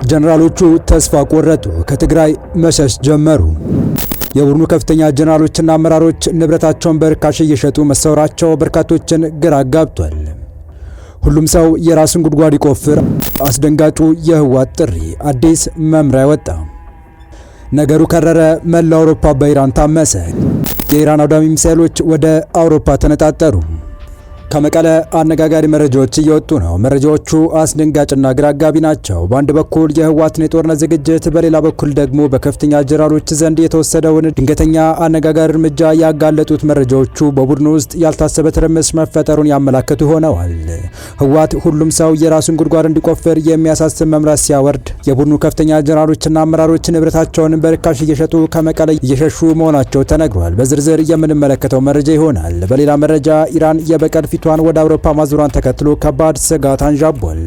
ጀነራሎቹ ተስፋ ቆረጡ፣ ከትግራይ መሸሽ ጀመሩ። የቡድኑ ከፍተኛ ጀነራሎችና አመራሮች ንብረታቸውን በርካሽ እየሸጡ መሰወራቸው በርካቶችን ግራ አጋብቷል። ሁሉም ሰው የራሱን ጉድጓድ ይቆፍር። አስደንጋጩ የህወሓት ጥሪ፣ አዲስ መምሪያ ወጣ። ነገሩ ከረረ። መላው አውሮፓ በኢራን ታመሰ። የኢራን አውዳሚ ሚሳኤሎች ወደ አውሮፓ ተነጣጠሩ። ከመቀለ አነጋጋሪ መረጃዎች እየወጡ ነው። መረጃዎቹ አስደንጋጭና ግራ አጋቢ ናቸው። በአንድ በኩል የህወሓትን የጦርነት ዝግጅት፣ በሌላ በኩል ደግሞ በከፍተኛ ጀነራሎች ዘንድ የተወሰደውን ድንገተኛ አነጋጋሪ እርምጃ ያጋለጡት መረጃዎቹ በቡድኑ ውስጥ ያልታሰበ ትርምስ መፈጠሩን ያመላክቱ ሆነዋል። ህወሓት ሁሉም ሰው የራሱን ጉድጓድ እንዲቆፍር የሚያሳስብ መምሪያ ሲያወርድ፣ የቡድኑ ከፍተኛ ጀነራሎችና አመራሮች ንብረታቸውን በርካሽ እየሸጡ ከመቀለ እየሸሹ መሆናቸው ተነግሯል። በዝርዝር የምንመለከተው መረጃ ይሆናል። በሌላ መረጃ ኢራን የበቀል ፊቷን ወደ አውሮፓ ማዞሯን ተከትሎ ከባድ ስጋት አንዣቧል።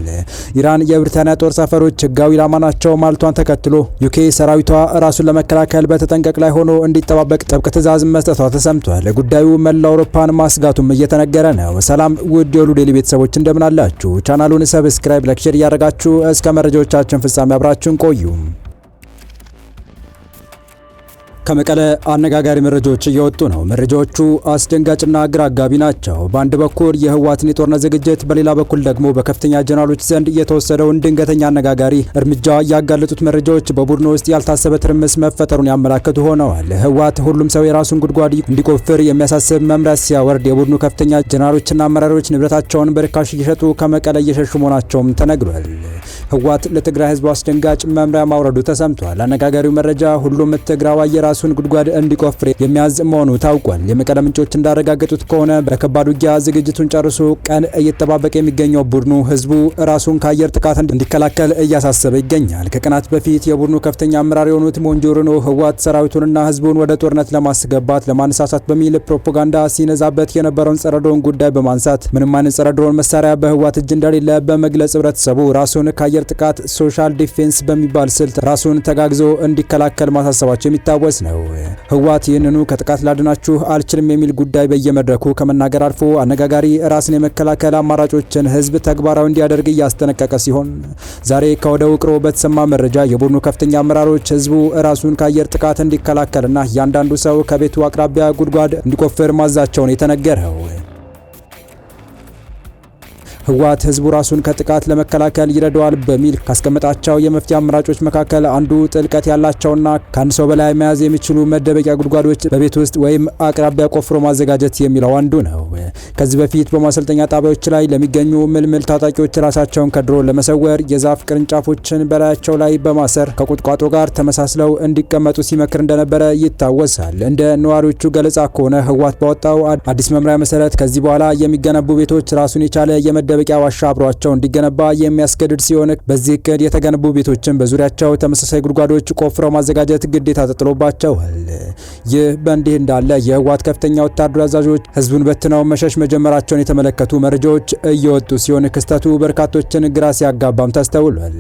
ኢራን የብሪታንያ ጦር ሰፈሮች ህጋዊ ኢላማ ናቸው ማለቷን ተከትሎ ዩኬ ሰራዊቷ ራሱን ለመከላከል በተጠንቀቅ ላይ ሆኖ እንዲጠባበቅ ጥብቅ ትዕዛዝ መስጠቷ ተሰምቷል። ጉዳዩ መላ አውሮፓን ማስጋቱም እየተነገረ ነው። ሰላም ውድ የሁሉ ዴይሊ ቤተሰቦች እንደምን አላችሁ? ቻናሉን ሰብስክራይብ፣ ላይክ፣ ሼር እያደረጋችሁ እስከ መረጃዎቻችን ፍጻሜ አብራችሁን ቆዩ። ከመቀለ አነጋጋሪ መረጃዎች እየወጡ ነው። መረጃዎቹ አስደንጋጭና ግራ አጋቢ ናቸው። በአንድ በኩል የህወሓትን የጦርነት ዝግጅት፣ በሌላ በኩል ደግሞ በከፍተኛ ጀነራሎች ዘንድ የተወሰደውን ድንገተኛ አነጋጋሪ እርምጃ ያጋለጡት መረጃዎች በቡድኑ ውስጥ ያልታሰበ ትርምስ መፈጠሩን ያመላክቱ ሆነዋል። ህወሓት ሁሉም ሰው የራሱን ጉድጓድ እንዲቆፍር የሚያሳስብ መምሪያ ሲያወርድ፣ የቡድኑ ከፍተኛ ጀነራሎችና አመራሮች ንብረታቸውን በርካሽ እየሸጡ ከመቀለ እየሸሹ መሆናቸውም ተነግሯል። ህወሓት ለትግራይ ህዝብ አስደንጋጭ መምሪያ ማውረዱ ተሰምቷል። አነጋጋሪው መረጃ ሁሉም ትግራዋይ የራሱን ጉድጓድ እንዲቆፍር የሚያዝ መሆኑ ታውቋል። የመቀለ ምንጮች እንዳረጋገጡት ከሆነ በከባድ ውጊያ ዝግጅቱን ጨርሶ ቀን እየተጠባበቀ የሚገኘው ቡድኑ ህዝቡ ራሱን ከአየር ጥቃት እንዲከላከል እያሳሰበ ይገኛል። ከቀናት በፊት የቡድኑ ከፍተኛ አመራር የሆኑት ሞንጆሪኖ ህወሓት ሰራዊቱንና ህዝቡን ወደ ጦርነት ለማስገባት ለማነሳሳት በሚል ፕሮፓጋንዳ ሲነዛበት የነበረውን ጸረ ድሮን ጉዳይ በማንሳት ምንም አይነት ጸረ ድሮን መሳሪያ በህወሓት እጅ እንደሌለ በመግለጽ ህብረተሰቡ ራሱን ከአየር ጥቃት ሶሻል ዲፌንስ በሚባል ስልት ራሱን ተጋግዞ እንዲከላከል ማሳሰባቸው የሚታወስ ነው። ህወሓት ይህንኑ ከጥቃት ላድናችሁ አልችልም የሚል ጉዳይ በየመድረኩ ከመናገር አልፎ አነጋጋሪ ራስን የመከላከል አማራጮችን ህዝብ ተግባራዊ እንዲያደርግ እያስጠነቀቀ ሲሆን፣ ዛሬ ከወደ ውቅሮ በተሰማ መረጃ የቡድኑ ከፍተኛ አመራሮች ህዝቡ ራሱን ከአየር ጥቃት እንዲከላከልና እያንዳንዱ ሰው ከቤቱ አቅራቢያ ጉድጓድ እንዲቆፍር ማዛቸውን የተነገረው። ህወሓት ህዝቡ ራሱን ከጥቃት ለመከላከል ይረዳዋል በሚል ካስቀመጣቸው የመፍትሄ አማራጮች መካከል አንዱ ጥልቀት ያላቸውና ከአንድ ሰው በላይ መያዝ የሚችሉ መደበቂያ ጉድጓዶች በቤት ውስጥ ወይም አቅራቢያ ቆፍሮ ማዘጋጀት የሚለው አንዱ ነው። ከዚህ በፊት በማሰልጠኛ ጣቢያዎች ላይ ለሚገኙ ምልምል ታጣቂዎች ራሳቸውን ከድሮን ለመሰወር የዛፍ ቅርንጫፎችን በላያቸው ላይ በማሰር ከቁጥቋጦ ጋር ተመሳስለው እንዲቀመጡ ሲመክር እንደነበረ ይታወሳል። እንደ ነዋሪዎቹ ገለጻ ከሆነ ህወሓት ባወጣው አዲስ መምሪያ መሰረት ከዚህ በኋላ የሚገነቡ ቤቶች ራሱን የቻለ የመደበቂያ ዋሻ አብሯቸው እንዲገነባ የሚያስገድድ ሲሆን፣ በዚህ እቅድ የተገነቡ ቤቶችን በዙሪያቸው ተመሳሳይ ጉድጓዶች ቆፍረው ማዘጋጀት ግዴታ ተጥሎባቸዋል። ይህ በእንዲህ እንዳለ የህወሓት ከፍተኛ ወታደራዊ አዛዦች ህዝቡን በትነው መሸሽ መጀመራቸውን የተመለከቱ መረጃዎች እየወጡ ሲሆን፣ ክስተቱ በርካቶችን ግራ ሲያጋባም ተስተውሏል።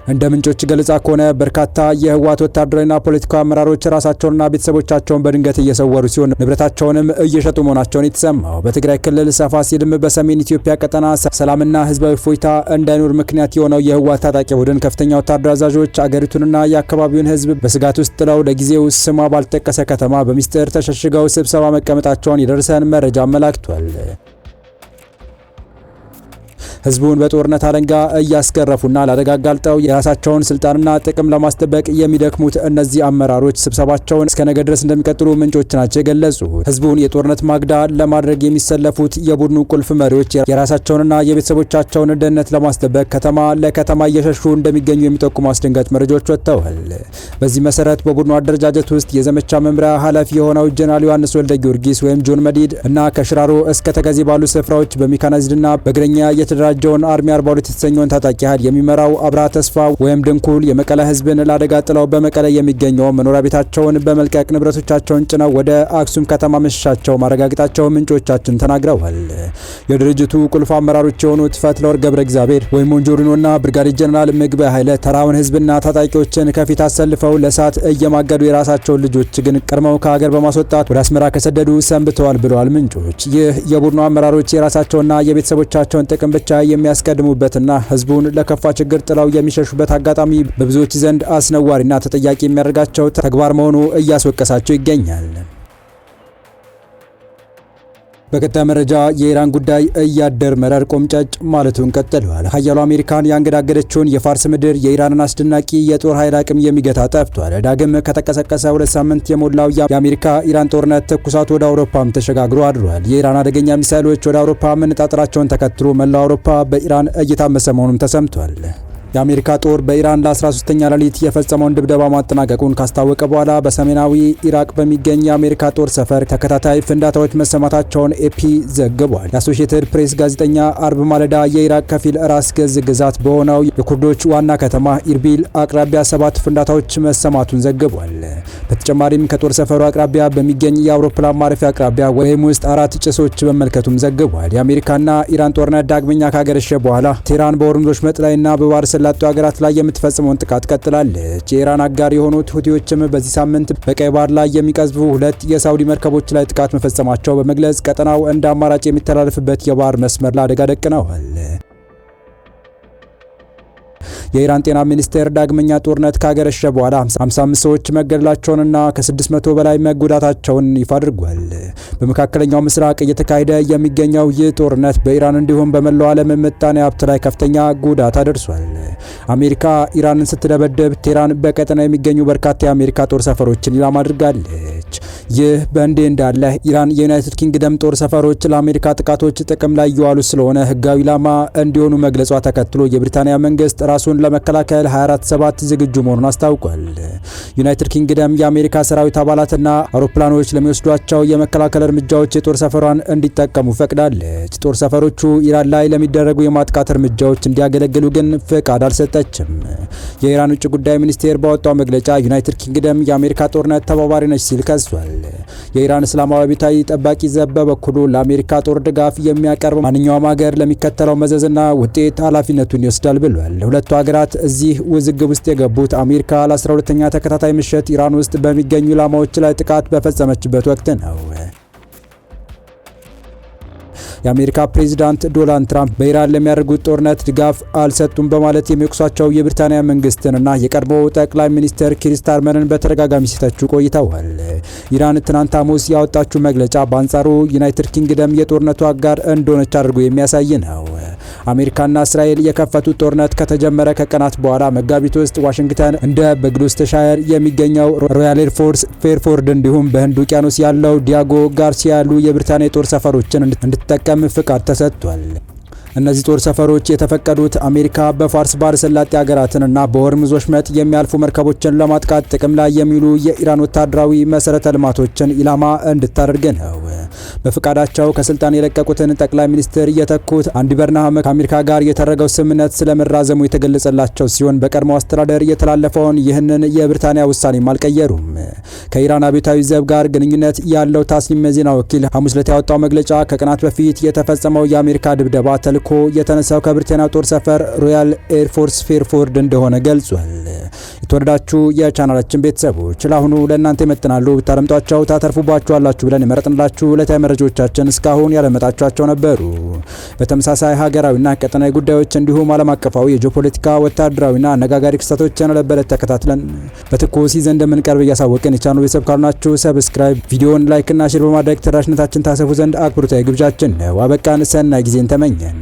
እንደ ምንጮች ገለጻ ከሆነ በርካታ የህወሓት ወታደራዊና ፖለቲካዊ አመራሮች ራሳቸውንና ቤተሰቦቻቸውን በድንገት እየሰወሩ ሲሆን ንብረታቸውንም እየሸጡ መሆናቸውን የተሰማው በትግራይ ክልል ሰፋ ሲልም በሰሜን ኢትዮጵያ ቀጠና ሰላምና ህዝባዊ ፎይታ እንዳይኖር ምክንያት የሆነው የህወሓት ታጣቂ ቡድን ከፍተኛ ወታደራዊ አዛዦች አገሪቱንና የአካባቢውን ህዝብ በስጋት ውስጥ ጥለው ለጊዜው ስሟ ባልተጠቀሰ ከተማ በሚስጥር ተሸሽገው ስብሰባ መቀመጣቸውን የደረሰን መረጃ አመላክቷል። ህዝቡን በጦርነት አለንጋ እያስገረፉና ለአደጋ አጋልጠው የራሳቸውን ስልጣንና ጥቅም ለማስጠበቅ የሚደክሙት እነዚህ አመራሮች ስብሰባቸውን እስከ ነገ ድረስ እንደሚቀጥሉ ምንጮች ናቸው የገለጹ። ህዝቡን የጦርነት ማግዳ ለማድረግ የሚሰለፉት የቡድኑ ቁልፍ መሪዎች የራሳቸውንና የቤተሰቦቻቸውን ደህንነት ለማስጠበቅ ከተማ ለከተማ እየሸሹ እንደሚገኙ የሚጠቁሙ አስደንጋጭ መረጃዎች ወጥተዋል። በዚህ መሰረት በቡድኑ አደረጃጀት ውስጥ የዘመቻ መምሪያ ኃላፊ የሆነው ጀነራል ዮሐንስ ወልደ ጊዮርጊስ ወይም ጆን መዲድ እና ከሽራሮ እስከ ተከዜ ባሉ ስፍራዎች በሜካናይዝድና በእግረኛ የተደራጀ ጆን አርሚ 42 የተሰኘውን ታጣቂ ኃይል የሚመራው አብራ ተስፋ ወይም ድንኩል የመቀለ ህዝብን ለአደጋ ጥለው በመቀለ የሚገኘው መኖሪያ ቤታቸውን በመልቀቅ ንብረቶቻቸውን ጭነው ወደ አክሱም ከተማ መሸሻቸው ማረጋገጣቸው ምንጮቻችን ተናግረዋል። የድርጅቱ ቁልፍ አመራሮች የሆኑት ፈትለወርቅ ገብረ እግዚአብሔር ወይም ሞንጆሪኖና ብርጋዴር ጀነራል ምግበ ኃይለ ተራውን ህዝብና ታጣቂዎችን ከፊት አሰልፈው ለሳት እየማገዱ የራሳቸውን ልጆች ግን ቀድመው ከሀገር በማስወጣት ወደ አስመራ ከሰደዱ ሰንብተዋል ብለዋል ምንጮች። ይህ የቡድኑ አመራሮች የራሳቸውና የቤተሰቦቻቸውን ጥቅም ብቻ የሚያስቀድሙበትና ህዝቡን ለከፋ ችግር ጥለው የሚሸሹበት አጋጣሚ በብዙዎች ዘንድ አስነዋሪና ተጠያቂ የሚያደርጋቸው ተግባር መሆኑ እያስወቀሳቸው ይገኛል። በቀጣይ መረጃ የኢራን ጉዳይ እያደር መረር ቆምጨጭ ማለቱን ቀጥሏል። ሀያሉ አሜሪካን ያንገዳገደችውን የፋርስ ምድር የኢራንን አስደናቂ የጦር ኃይል አቅም የሚገታ ጠፍቷል። ዳግም ከተቀሰቀሰ 2 ሳምንት የሞላው የአሜሪካ ኢራን ጦርነት ትኩሳት ወደ አውሮፓም ተሸጋግሮ አድሯል። የኢራን አደገኛ ሚሳይሎች ወደ አውሮፓ መነጣጠራቸውን ተከትሎ መላው አውሮፓ በኢራን እየታመሰ መሆኑም ተሰምቷል። የአሜሪካ ጦር በኢራን ለ13ኛ ሌሊት የፈጸመውን ድብደባ ማጠናቀቁን ካስታወቀ በኋላ በሰሜናዊ ኢራቅ በሚገኝ የአሜሪካ ጦር ሰፈር ተከታታይ ፍንዳታዎች መሰማታቸውን ኤፒ ዘግቧል። የአሶሺየትድ ፕሬስ ጋዜጠኛ አርብ ማለዳ የኢራቅ ከፊል ራስ ገዝ ግዛት በሆነው የኩርዶች ዋና ከተማ ኢርቢል አቅራቢያ 7 ፍንዳታዎች መሰማቱን ዘግቧል። በተጨማሪም ከጦር ሰፈሩ አቅራቢያ በሚገኝ የአውሮፕላን ማረፊያ አቅራቢያ ወይም ውስጥ 4 ጭሶች መመልከቱም ዘግቧል። የአሜሪካና ኢራን ጦርነት ዳግመኛ ካገረሸ በኋላ ቴህራን በሆርሙዝ ወሽመጥና በባህረ ሰላጤ ሀገራት ላይ የምትፈጽመውን ጥቃት ቀጥላለች። የኢራን አጋር የሆኑት ሁቲዎችም በዚህ ሳምንት በቀይ ባህር ላይ የሚቀዝፉ 2 የሳውዲ መርከቦች ላይ ጥቃት መፈጸማቸው በመግለጽ ቀጠናው እንደ አማራጭ የሚተላለፍበት የባህር መስመር ላይ አደጋ ደቅነዋል። የኢራን ጤና ሚኒስቴር ዳግመኛ ጦርነት ካገረሸ በኋላ 55 ሰዎች መገደላቸውንና ከ600 በላይ መጎዳታቸውን ይፋ አድርጓል። በመካከለኛው ምስራቅ እየተካሄደ የሚገኘው ይህ ጦርነት በኢራን እንዲሁም በመላው ዓለም ምጣኔ ሀብት ላይ ከፍተኛ ጉዳት አድርሷል። አሜሪካ ኢራንን ስትደበድብ ቴህራን በቀጠና የሚገኙ በርካታ የአሜሪካ ጦር ሰፈሮችን ኢላማ አድርጋለች። ይህ በእንዲህ እንዳለ ኢራን የዩናይትድ ኪንግደም ጦር ሰፈሮች ለአሜሪካ ጥቃቶች ጥቅም ላይ እየዋሉ ስለሆነ ህጋዊ ኢላማ እንዲሆኑ መግለጿ ተከትሎ የብሪታንያ መንግስት ራሱን ለመከላከል 24/7 ዝግጁ መሆኑን አስታውቋል። ዩናይትድ ኪንግደም የአሜሪካ ሰራዊት አባላትና አውሮፕላኖች ለሚወስዷቸው የመከላከል እርምጃዎች የጦር ሰፈሯን እንዲጠቀሙ ፈቅዳለች። ጦር ሰፈሮቹ ኢራን ላይ ለሚደረጉ የማጥቃት እርምጃዎች እንዲያገለግሉ ግን ፍቃድ አልሰጠችም። የኢራን ውጭ ጉዳይ ሚኒስቴር ባወጣው መግለጫ ዩናይትድ ኪንግደም የአሜሪካ ጦርነት ተባባሪ ነች ሲል ከሷል። የኢራን እስላማዊ አብዮታዊ ጠባቂ ዘብ በበኩሉ ለአሜሪካ ጦር ድጋፍ የሚያቀርብ ማንኛውም ሀገር ለሚከተለው መዘዝና ውጤት ኃላፊነቱን ይወስዳል ብሏል። ሁለቱ ሀገራት እዚህ ውዝግብ ውስጥ የገቡት አሜሪካ ለ12ኛ ተከታታይ ምሽት ኢራን ውስጥ በሚገኙ ኢላማዎች ላይ ጥቃት በፈጸመችበት ወቅት ነው። የአሜሪካ ፕሬዚዳንት ዶናልድ ትራምፕ በኢራን ለሚያደርጉት ጦርነት ድጋፍ አልሰጡም በማለት የሚወቅሷቸው የብሪታንያ መንግስትንና የቀድሞ ጠቅላይ ሚኒስትር ኪር ስታርመርን በተደጋጋሚ ሲተቹ ቆይተዋል። ኢራን ትናንት ሐሙስ ያወጣችው መግለጫ በአንጻሩ ዩናይትድ ኪንግደም የጦርነቱ አጋር እንደሆነች አድርጎ የሚያሳይ ነው። አሜሪካና እስራኤል የከፈቱት ጦርነት ከተጀመረ ከቀናት በኋላ መጋቢት ውስጥ ዋሽንግተን እንደ በግሎስተሻየር የሚገኘው ሮያል ኤር ፎርስ ፌርፎርድ እንዲሁም በህንድ ውቅያኖስ ያለው ዲያጎ ጋርሲያ ያሉ የብሪታንያ የጦር ሰፈሮችን እንድትጠቀም ፍቃድ ተሰጥቷል። እነዚህ ጦር ሰፈሮች የተፈቀዱት አሜሪካ በፋርስ ባህረ ሰላጤ ሀገራትንና በሆርሙዝ ወሽመጥ የሚያልፉ መርከቦችን ለማጥቃት ጥቅም ላይ የሚውሉ የኢራን ወታደራዊ መሰረተ ልማቶችን ኢላማ እንድታደርግ ነው። በፍቃዳቸው ከስልጣን የለቀቁትን ጠቅላይ ሚኒስትር የተኩት አንዲ በርንሃም ከአሜሪካ ጋር የተደረገው ስምምነት ስለመራዘሙ የተገለጸላቸው ሲሆን በቀድሞው አስተዳደር የተላለፈውን ይህንን የብሪታንያ ውሳኔም አልቀየሩም። ከኢራን አብዮታዊ ዘብ ጋር ግንኙነት ያለው ታስኒም የዜና ወኪል ሐሙስ ዕለት ያወጣው መግለጫ ከቀናት በፊት የተፈጸመው የአሜሪካ ድብደባ ተልዕኮ የተነሳው ከብሪታንያ ጦር ሰፈር ሮያል ኤር ፎርስ ፌርፎርድ እንደሆነ ገልጿል። የተወደዳችሁ የቻናላችን ቤተሰቦች ለአሁኑ ለእናንተ ይመጥናሉ ብታደምጧቸው ታተርፉባችኋላችሁ ብለን የመረጥንላችሁ ዕለታዊ መረጃዎቻችን እስካሁን ያለመጣችኋቸው ነበሩ። በተመሳሳይ ሀገራዊና ቀጠናዊ ጉዳዮች እንዲሁም ዓለም አቀፋዊ የጂኦፖለቲካ ወታደራዊና አነጋጋሪ ክስተቶችን ለበለት ተከታትለን በትኩስ ይዘን እንደምንቀርብ እያሳወቅን የቻናሉ ቤተሰብ ካልናችሁ ሰብስክራይብ፣ ቪዲዮን ላይክና ሼር በማድረግ ተደራሽነታችን ታሰፉ ዘንድ አክብሮታዊ ግብዣችን ነው። አበቃን። ሰናይ ጊዜን ተመኘን።